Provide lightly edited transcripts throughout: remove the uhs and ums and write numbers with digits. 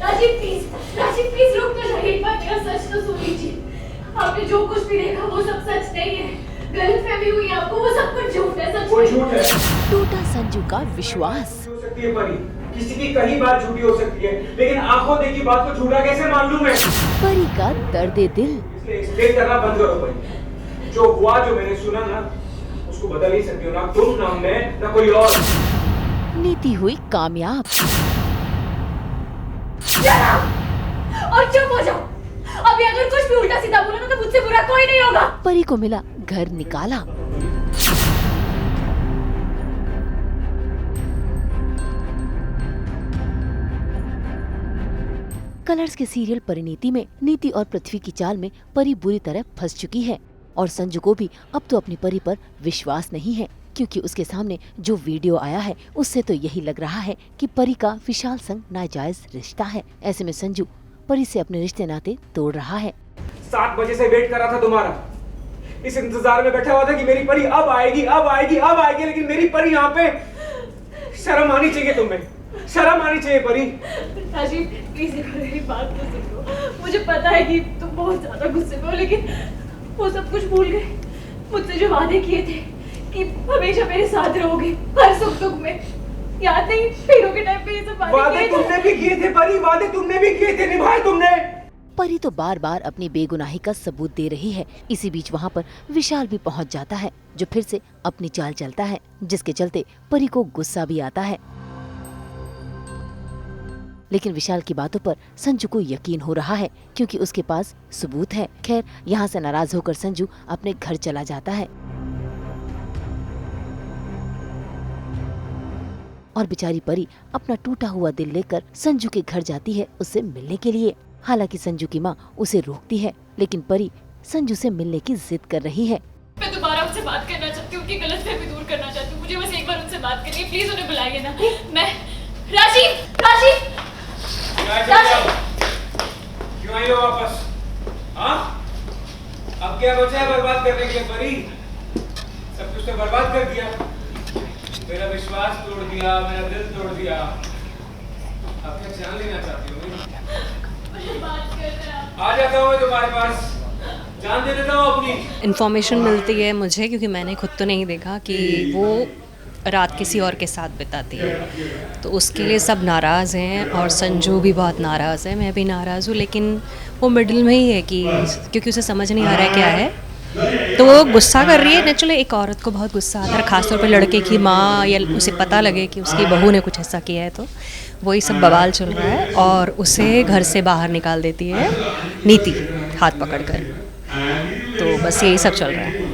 Rajiv please रुक तो जाइए, एक बार मेरा सच तो सुन लीजिए। आपने जो कुछ भी देखा वो सब सच नहीं है, गलतफहमी हुई आपको, वो सब कुछ झूठ है, सच वो झूठ है। टूटा संजू का विश्वास। हो सकती है परी, किसी की कही बात झूठी हो सकती है, लेकिन आंखों देखी बात को झूठा कैसे मान लूं मैं? परी का दर्द दिल। इसलिए एक्सप्लेन करना बंद करो परी। जो हुआ, जो मैंने सुना ना, उसको बदल ही सकती हो ना तुम, ना मैं, ना कोई और। नीति हुई कामयाब। और चुप हो जाओ, अभी अगर कुछ भी उल्टा सीधा बोला ना तो मुझसे बुरा कोई नहीं होगा। परी को मिला घर निकाला। कलर्स के सीरियल परिणीति में नीति और पृथ्वी की चाल में परी बुरी तरह फंस चुकी है और संजू को भी अब तो अपनी परी पर विश्वास नहीं है, क्योंकि उसके सामने जो वीडियो आया है उससे तो यही लग रहा है कि परी का विशाल संग नाजायज रिश्ता है। ऐसे में संजू परी से अपने रिश्ते नाते तोड़ रहा है। 7 बजे से वेट कर रहा था तुम्हारा, इस इंतजार में बैठा हुआ था कि मेरी परी अब आएगी, अब आएगी, अब आएगी, लेकिन मेरी परी यहाँ पे। शर्म आनी चाहिए तुम्हें, शर्म आनी चाहिए परी। राजीव प्लीज मेरी बात तो सुनो, मुझे पता है कि तुम बहुत ज्यादा गुस्से में हो, लेकिन वो सब कुछ भूल गए। मुझसे जो वादे किए थे कि हमेशा मेरे साथ रहोगे हर सुख दुख में, याद नहीं? हीरो के टाइम पे ये सब वादे तुमने भी किए थे परी, वादे तुमने भी किए थे, निभाए तुमने। परी तो बार बार अपनी बेगुनाही का सबूत दे रही है। इसी बीच वहाँ पर विशाल भी पहुँच जाता है, जो फिर से अपनी चाल चलता है, जिसके चलते परी को गुस्सा भी आता है। लेकिन विशाल की बातों पर संजू को यकीन हो रहा है, क्योंकि उसके पास सबूत है। खैर, यहाँ से नाराज होकर संजू अपने घर चला जाता है और बेचारी परी अपना टूटा हुआ दिल लेकर संजू के घर जाती है उससे मिलने के लिए। हालांकि संजू की माँ उसे रोकती है, लेकिन परी संजू से मिलने की जिद कर रही है। मैं दोबारा उनसे बात करना चाहती हूँ, उनकी गलतफहमी दूर करना चाहती हूँ। मुझे बस एक बार उनसे बात करनी है, प्लीज उन्हें बुलाइए ना। मैं राजीव क्यों आई हो वापस? हाँ? अब क्या बचा है बर्बाद करने के लिए परी? सब कुछ तो बर्बाद कर दिया, मेरा विश्वास तोड़ दिया, मेरा दिल तोड़ दिया। अब क्या जान लेना चाहती हो? बात कर रहे हैं। आ जाता हूँ मैं तुम्हारे पास, जान दे देता हूँ अपनी। इन्फॉर्मेशन मिलती है मुझे, क्योंकि मैंने खुद तो नहीं देखा, कि वो रात किसी और के साथ बिताती है, तो उसके लिए सब नाराज़ हैं और संजू भी बहुत नाराज़ है, मैं भी नाराज़ हूँ। लेकिन वो मिडिल में ही है कि क्योंकि उसे समझ नहीं आ रहा है क्या है, तो वो गुस्सा कर रही है। नेचुरली एक औरत को बहुत गुस्सा आता है, खासतौर पे लड़के की माँ या उसे पता लगे कि उसकी बहू ने कुछ ऐसा किया है, तो वही सब बवाल चल रहा है और उसे घर से बाहर निकाल देती है नीति हाथ पकड़कर। तो बस यही सब चल रहा है।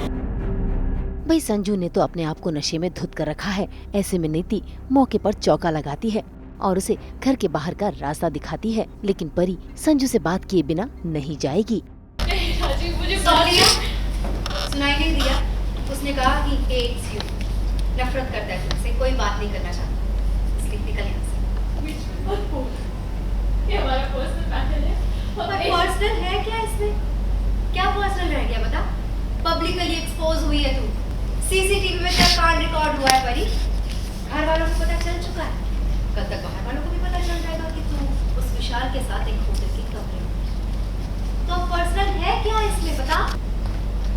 भाई संजू ने तो अपने आप को नशे में धुत कर रखा है। ऐसे में नीति मौके पर चौका लगाती है और उसे घर के बाहर का रास्ता दिखाती है, लेकिन परी संजू से बात किए बिना नहीं जाएगी। राजीव मुझे सुनाई नहीं दिया? उसने कहा कि hates you, नफरत करता है तुमसे, कोई बात नहीं करना चाहता, इसलिए निकल यहाँ से। ये हमारा पर्सनल मैटर है। पर्सनल है क्या इसमें? क्या पर्सनल रह गया बता? पब्लिकली एक्सपोज हुई है तू, सीसीटीवी में तेरा कांड रिकॉर्ड हुआ है परी, घर वालों को पता चल चुका है, कल तक बाहर वालों को भी पता चल जाएगा कि तू उस विशाल के साथ एक होटल की कमरे में। तो पर्सनल है क्या इसमें बता?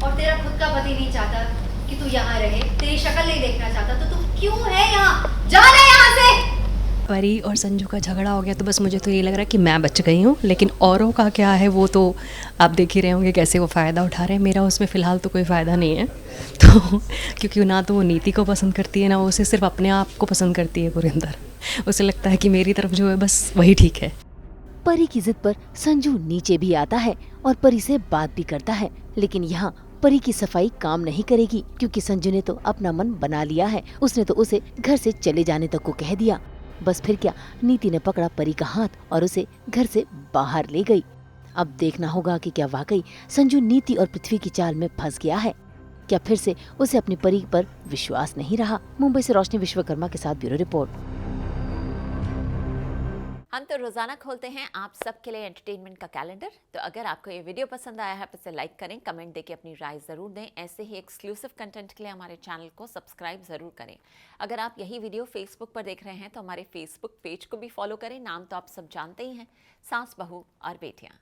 और तेरा खुद का पति नहीं चाहता कि तू यहाँ रहे, तेरी शक्ल नहीं देखना चाहता, तो तू क्यों है यहाँ? जा रहे यहाँ से। परी और संजू का झगड़ा हो गया तो बस मुझे तो ये लग रहा है कि मैं बच गई हूँ, लेकिन औरों का क्या है वो तो आप देख ही रहे होंगे कैसे वो फ़ायदा उठा रहे हैं। मेरा उसमें फ़िलहाल तो कोई फ़ायदा नहीं है, तो क्योंकि ना तो वो नीति को पसंद करती है, ना वो उसे सिर्फ अपने आप को पसंद करती है पुरिंदर। उसे लगता है कि मेरी तरफ जो है बस वही ठीक है। परी की जिद पर संजू नीचे भी आता है और परी से बात भी करता है, लेकिन यहाँ परी की सफाई काम नहीं करेगी, क्योंकि संजू ने तो अपना मन बना लिया है। उसने तो उसे घर से चले जाने तक को कह दिया। बस फिर क्या, नीति ने पकड़ा परी का हाथ और उसे घर से बाहर ले गई। अब देखना होगा कि क्या वाकई संजू नीति और पृथ्वी की चाल में फंस गया है। क्या फिर से उसे अपनी परी पर विश्वास नहीं रहा। मुंबई से रोशनी विश्वकर्मा के साथ ब्यूरो रिपोर्ट। हम तो रोजाना खोलते हैं आप सबके लिए एंटरटेनमेंट का कैलेंडर। तो अगर आपको ये वीडियो पसंद आया है तो इसे लाइक करें, कमेंट देके अपनी राय ज़रूर दें। ऐसे ही एक्सक्लूसिव कंटेंट के लिए हमारे चैनल को सब्सक्राइब ज़रूर करें। अगर आप यही वीडियो फेसबुक पर देख रहे हैं तो हमारे फेसबुक पेज को भी फॉलो करें। नाम तो आप सब जानते ही हैं, सास बहू और बेटियाँ।